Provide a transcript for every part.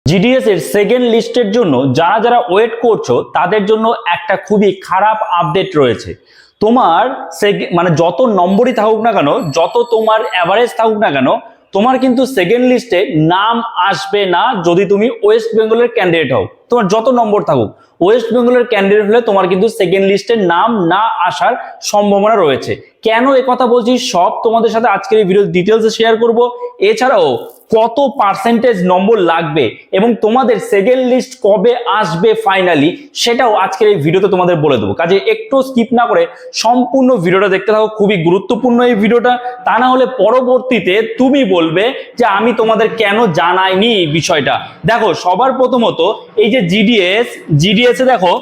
GDS এর second লিস্টের জন্য যারা যারা ওয়েট করছো তাদের জন্য একটা খুবই খারাপ আপডেট রয়েছে। তোমার মানে যত নম্বরই থাকুক না কেন, যত তোমার অ্যাভারেজ থাকুক না কেন, তোমার কিন্তু সেকেন্ড লিস্টে নাম আসবে না যদি তুমি ওয়েস্ট বেঙ্গলের ক্যান্ডিডেট হও। তোমার যত নম্বর থাকুক, ওয়েস্ট বেঙ্গলের ক্যান্ডিডেট হলে তোমার কিন্তু সেকেন্ড লিস্টে নাম না আসার সম্ভাবনা রয়েছে। কেন কথা বলছি সব তোমাদের সাথে আজকের এই ভিডিও ডিটেলসে শেয়ার করব। এছাড়াও কত পার্সেন্টেজ নম্বর লাগবে এবং তোমাদের সেকেন্ড লিস্ট কবে আসবে ফাইনালি, সেটাও আজকের এই ভিডিওতে তোমাদের বলে দেবো। কাজে একটু স্কিপ না করে সম্পূর্ণ ভিডিওটা দেখতে থাকো, খুবই গুরুত্বপূর্ণ এই ভিডিওটা। তা না হলে পরবর্তীতে তুমি বলবে যে আমি তোমাদের কেন জানাইনি এই বিষয়টা। দেখো সবার প্রথমত এই যে জিডিএস এ দেখো,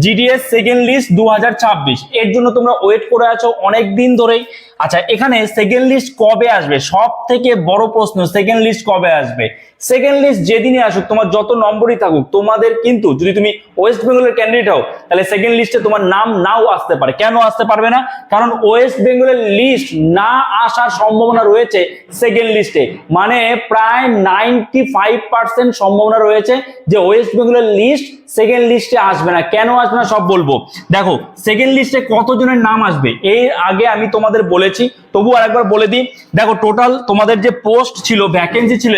জিডিএস সেকেন্ড লিস্ট 2026 এর জন্য তোমরা ওয়েট করে আছো অনেক দিন ধরেই। আচ্ছা, এখানে সেকেন্ড লিস্ট কবে আসবে? সব থেকে বড় প্রশ্ন, সেকেন্ড লিস্ট কবে আসবে? সেকেন্ড লিস্ট যেদিনই আসুক, তোমার যত নম্বরই থাকুক, তোমাদের কিন্তু যদি তুমি ওয়েস্ট বেঙ্গলের ক্যান্ডিডেট হও তাহলে সেকেন্ড লিস্টে তোমার নাম নাও আসতে পারে। কেন আসতে পারবে না? কারণ ওয়েস্ট বেঙ্গলের লিস্ট না আসার সম্ভাবনা রয়েছে সেকেন্ড লিস্টে। মানে প্রায় 95% সম্ভাবনা রয়েছে যে ওয়েস্ট বেঙ্গলের লিস্ট সেকেন্ড লিস্টে আসবে না। কেন আসবে না সব বলবো। দেখো সেকেন্ড লিস্টে কতজনের নাম আসবে এর আগে আমি তোমাদের বলেছি, তবু আরেকবার বলে দিই। দেখো টোটাল তোমাদের যে পোস্ট ছিল, ভ্যাকেন্সি ছিল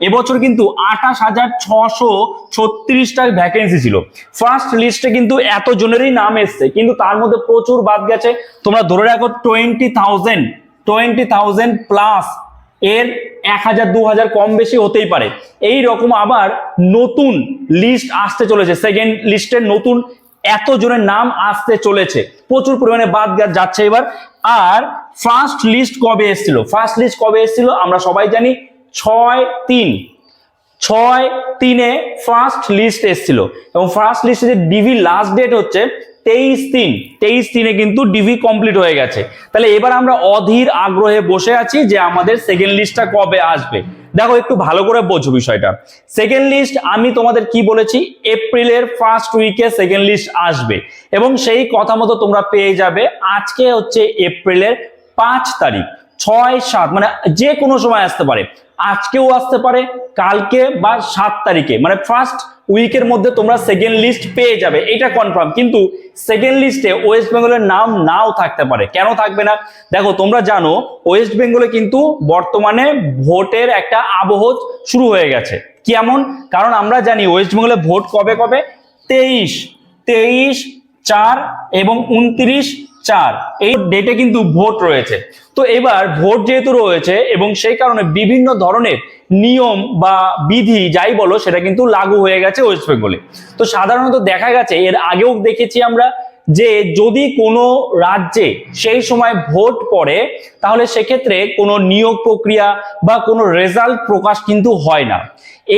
এবছর কিন্তু 28,636টা ভ্যাকেন্সি ছিল। ফার্স্ট লিস্টে কিন্তু এত জনেরই নাম এসছে, কিন্তু তার মধ্যে প্রচুর বাদ গেছে। তোমরা ধরে রাখো 20,000 প্লাস, এর 1,000-2,000 কম বেশি হতেই পারে। এই রকম আবার নতুন লিস্ট আসতে চলেছে, সেকেন্ড লিস্টের নতুন এত জনের নাম আসতে চলেছে, প্রচুর পরিমাণে বাদ যাচ্ছে এবার। আর ফার্স্ট লিস্ট কবে এসেছিল? ফার্স্ট লিস্ট কবে এসেছিল আমরা সবাই জানি, 6/3 ফার্স্ট লিস্ট এসেছিল। এবং ফার্স্ট লিস্টে যে ডিভি লাস্ট ডেট হচ্ছে 23/3 কিন্তু ডিভি কমপ্লিট হয়ে গেছে। তাহলে এবার আমরা অধীর আগ্রহে বসে আছি যে আমাদের সেকেন্ড লিস্টটা কবে আসবে। দেখো একটু ভালো করে বোঝো বিষয়টা। সেকেন্ড লিস্ট আমি তোমাদের কি বলেছি, এপ্রিলের ফার্স্ট উইকে সেকেন্ড লিস্ট আসবে এবং সেই কথা মতো তোমরা পেয়ে যাবে। আজকে হচ্ছে এপ্রিলের 5 তারিখ, 6-7 মানে যে কোনো সময় আসতে পারে, আজকেও আসতে পারে, কালকে বা 7 তারিখে, মানে ফার্স্ট উইকের মধ্যে তোমরা সেকেন্ড লিস্ট পেয়ে যাবে, এটা কনফার্ম। কিন্তু সেকেন্ড লিস্টে ওয়েস্ট বেঙ্গলের নাম নাও থাকতে পারে। কেন থাকবে না? দেখো তোমরা জানো ওয়েস্ট বেঙ্গলে কিন্তু বর্তমানে ভোটের একটা আবহ শুরু হয়ে গেছে। কেমন? কারণ আমরা জানি ওয়েস্ট বেঙ্গলে ভোট কবে কবে, 23/4 এবং 29/4 এই ডেটে কিন্তু ভোট রয়েছে। তো এবার ভোট যেহেতু রয়েছে এবং সেই কারণে বিভিন্ন ধরনের নিয়ম বা বিধি যাই বলো সেটা কিন্তু লাগু হয়ে গেছে ওয়েস্ট বেঙ্গলে। তো সাধারণত দেখা গেছে, এর আগেও দেখেছি আমরা, যে যদি কোনো রাজ্যে সেই সময় ভোট পড়ে তাহলে সেক্ষেত্রে কোনো নিয়োগ প্রক্রিয়া বা কোনো রেজাল্ট প্রকাশ কিন্তু হয় না।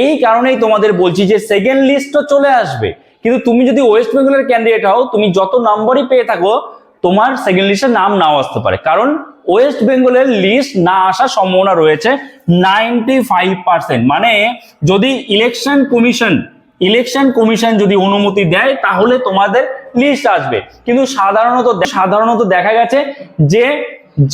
এই কারণেই তোমাদের বলছি যে সেকেন্ড লিস্টও চলে আসবে, কিন্তু তুমি যদি ওয়েস্ট বেঙ্গলের ক্যান্ডিডেট হও, তুমি যত নম্বরই পেয়ে থাকো, তোমার সেকেন্ড লিস্টে নাম নাও আসতে পারে। কারণ ওয়েস্ট বেঙ্গলের লিস্ট না আসার সম্ভাবনা রয়েছে 95%। মানে যদি ইলেকশন কমিশন যদি অনুমতি দেয় তাহলে তোমাদের লিস্ট আসবে। কিন্তু সাধারণত দেখা গেছে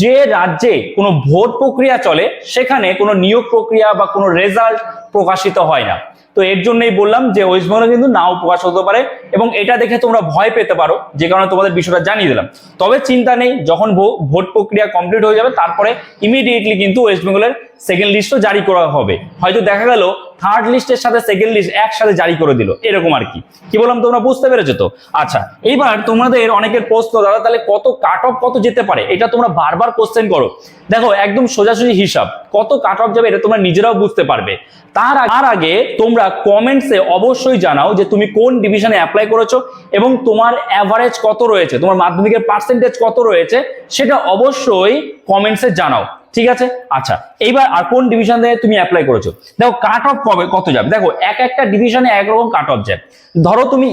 যে রাজ্যে কোনো ভোট প্রক্রিয়া চলে সেখানে কোনো নিয়োগ প্রক্রিয়া বা কোনো রেজাল্ট প্রকাশিত হয় না। তো এর জন্যই বললাম যে ওয়েস্ট বেঙ্গলে কিন্তু নাও প্রকাশ হতে পারে এবং এটা দেখে তোমরা ভয় পেতে পারো, যে কারণে তোমাদের বিষয়টা জানিয়ে দিলাম। তবে চিন্তা নেই, যখন ভোট প্রক্রিয়া কমপ্লিট হয়ে যাবে তারপরে ইমিডিয়েটলি কিন্তু ওয়েস্ট বেঙ্গলের সেকেন্ড লিস্টও জারি করা হবে। হয়তো দেখা গেল থার্ড লিস্টের সাথে সেকেন্ড লিস্ট একসাথে জারি করে দিল, এরকম আর কি। কি বললাম তোমরা বুঝতে পেরেছো তো? আচ্ছা, এইবার তোমাদের অনেকের প্রশ্ন, দাদা তাহলে কত কাট অফ কত যেতে পারে? এটা তোমরা বারবার কোশ্চেন করো। দেখো একদম সোজাসুজি হিসাব, কত কাট অফ যাবে এটা তোমরা নিজেরাও বুঝতে পারবে। তার আগে তোমরা কমেন্টসে অবশ্যই জানাও যে তুমি কোন ডিভিশনে অ্যাপ্লাই করেছো এবং তোমার অ্যাভারেজ কত রয়েছে, তোমার মাধ্যমিকের পার্সেন্টেজ কত রয়েছে, সেটা অবশ্যই কমেন্টসে জানাও। ঠিক আছে? আচ্ছা, এইবার আর কোন ডিভিশন থেকে তুমি অ্যাপ্লাই করেছো, দেখো কাট অফ কত যাবে। দেখো একটা ডিভিশনে একরকম কাট অফ যায়। ধরো তুমি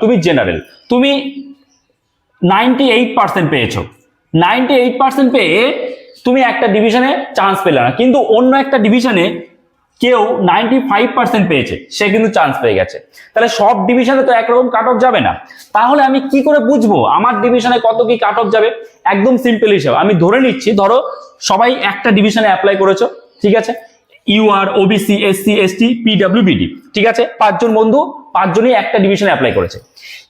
তুমি জেনারেল, তুমি 98% পেয়েছো, 98% পেয়ে তুমি একটা ডিভিশনে চান্স পেলে না, কিন্তু অন্য একটা ডিভিশনে কেউ 95% পেয়েছে, সে কিন্তু চান্স পেয়ে গেছে। তাহলে সব ডিভিশনে তো একরকম কাট অফ যাবে না। তাহলে আমি কি করে বুঝবো আমার ডিভিশনে কত কি কাট অফ যাবে? একদম সিম্পল হিসাব, আমি ধরে নিচ্ছি ধরো সবাই একটা ডিভিশনে অ্যাপ্লাই করেছো, ঠিক আছে? ইউআর, ওবিসি, এসসি, এসটি, পিডব্লিউবিডি, ঠিক আছে? 5 জন বন্ধু, 5 জনই একটা ডিভিশনে অ্যাপ্লাই করেছে।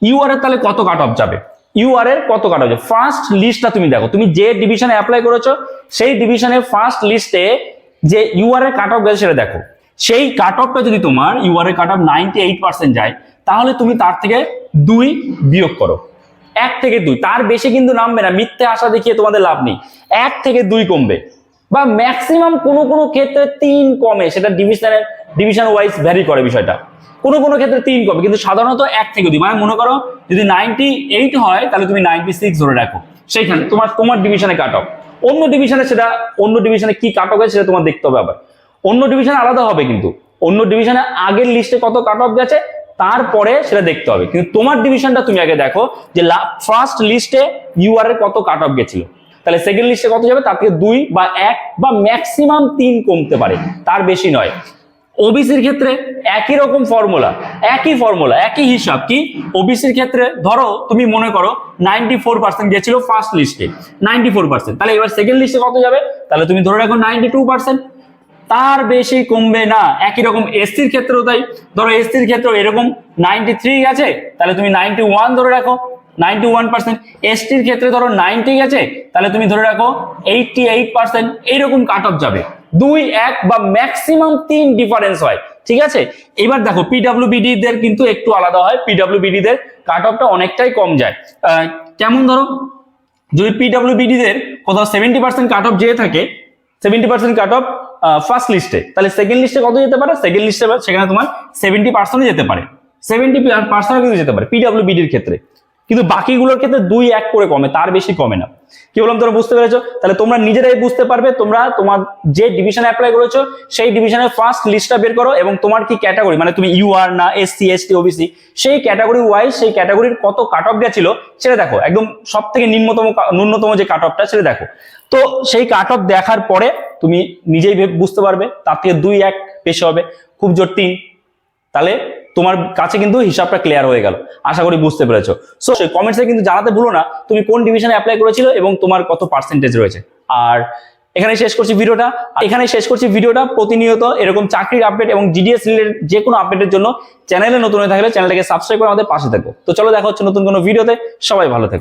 ইউআর এর তাহলে কত কাট অফ যাবে? ইউআর এর কত কাট অফ যাবে? ফার্স্ট লিস্টটা তুমি দেখো, তুমি যে ডিভিশনে অ্যাপ্লাই করেছো সেই ডিভিশনের ফার্স্ট লিস্টে যে ইউআর এর কাট অফ গেছে সেটা দেখো। সেই কাট অফটা যদি তোমার ইউআর এর কাট অফ 98% যায়, তাহলে তুমি তার থেকে 2 বিয়োগ করো। 1 থেকে 2, তার বেশি কিন্তু নামবে না, মিথ্যে আশা দেখিয়ে তোমাদের লাভ নেই। 1 থেকে 2 কমবে, বা ম্যাক্সিমাম কোনো কোনো ক্ষেত্রে 3 কমে, সেটা ডিভিশন ওয়াইজ ভ্যারি করে বিষয়টা। কোনো কোনো ক্ষেত্রে 3 কমে, কিন্তু সাধারণত 1 থেকে 2। মানে মনে করো যদি 98 হয় তাহলে তুমি 96 ধরে রাখো, সেইখানে তোমার ডিভিশনে কাট অফ। অন্য ডিভিশনে কি কাট অফ গেছে সেটা তোমার দেখতে হবে। আবার অন্য ডিভিশনে আলাদা হবে, কিন্তু অন্য ডিভিশনে আগের লিস্টে কত কাট অফ গেছে তারপরে সেটা দেখতে হবে। কিন্তু তোমার ডিভিশনটা তুমি আগে দেখো যে ফার্স্ট লিস্টে ইউআর এর কত কাট অফ গেছিল, তাহলে সেকেন্ড লিস্টে কত যাবে, তার থেকে 2 বা 1 বা ম্যাক্সিমাম 3 কমতে পারে, তার বেশি নয়। ওবিসির ক্ষেত্রে একই রকম ফর্মুলা, একই হিসাব। কি ওবিসির ক্ষেত্রে ধরো তুমি মনে করো 94% গেছিল ফার্স্ট লিস্টে, 94%, তাহলে এবার সেকেন্ড লিস্টে কত যাবে? তাহলে তুমি ধরে রাখো 92%, তার বেশি কমবে না। একই রকম এসসির ক্ষেত্রেও তাই, ধরো এসসির ক্ষেত্রেও এরকম 93 গেছে, তাহলে তুমি 91 ধরে রাখো, 91%। এসটির ক্ষেত্রে ধরো 90 গেছে, তাহলে তুমি ধরে রাখো 88%। এইরকম কাট অফ যাবে, 2, 1 বা ম্যাক্সিমাম 3 ডিফারেন্স হয়, ঠিক আছে? এবার দেখো পিডব্লিউবিডি দের কিন্তু একটু আলাদা হয়, পিডব্লিউবিডি দের কাট অফটা অনেকটাই কম যায়। কেমন ধরো, যদি পিডব্লিউবিডি দের কোথাও 70% কাট অফ যেয়ে থাকে, 70% কাট অফ ফার্স্ট লিস্টে, তাহলে সেকেন্ড লিস্টে কত যেতে পারে? সেকেন্ড লিস্টে সেখানে তোমার 70% যেতে পারে, 70% কিন্তু যেতে পারে পিডব্লিউবিডির ক্ষেত্রে। কিন্তু বাকিগুলোর ক্ষেত্রে 2, 1 করে কমে, তার বেশি কমে না। কি বললাম তোমরা বুঝতে পেরেছো? তাহলে তোমরা নিজেরাই বুঝতে পারবে, তোমরা তোমার যে ডিভিশনে অ্যাপ্লাই করেছো সেই ডিভিশনের ফার্স্ট লিস্টটা বের করো, এবং তোমার কি ক্যাটাগরি, মানে তুমি ইউআর না এসসি, এসটি, ওবিসি, সেই ক্যাটাগরি ওয়াইজ সেই ক্যাটাগরির কত কাট অফ গেছিল সেটা দেখো। একদম সব থেকে ন্যূনতম যে কাট অফটা সেটা দেখো। তো সেই কাট অফ দেখার পরে তুমি নিজেই বুঝতে পারবে, তার থেকে 2, 1 বেশি হবে, খুব জোর 3, তাহলে তোমার কাছে কিন্তু হিসাবটা ক্লিয়ার হয়ে গেল। আশা করি বুঝতে পেরেছো। সো সেই কমেন্টসে কিন্তু জানাতে ভুলো না তুমি কোন ডিভিশনে অ্যাপ্লাই করেছিল এবং তোমার কত পার্সেন্টেজ রয়েছে। আর এখানে শেষ করছি ভিডিওটা। প্রতিনিয়ত এরকম চাকরির আপডেট এবং জিডিএস রিলেটেড যে কোনো আপডেটের জন্য চ্যানেলে নতুন হয়ে থাকলে চ্যানেলটাকে সাবস্ক্রাইব করে আমাদের পাশে থাকো। তো চলো দেখা হচ্ছে নতুন কোনো ভিডিওতে, সবাই ভালো থেকো।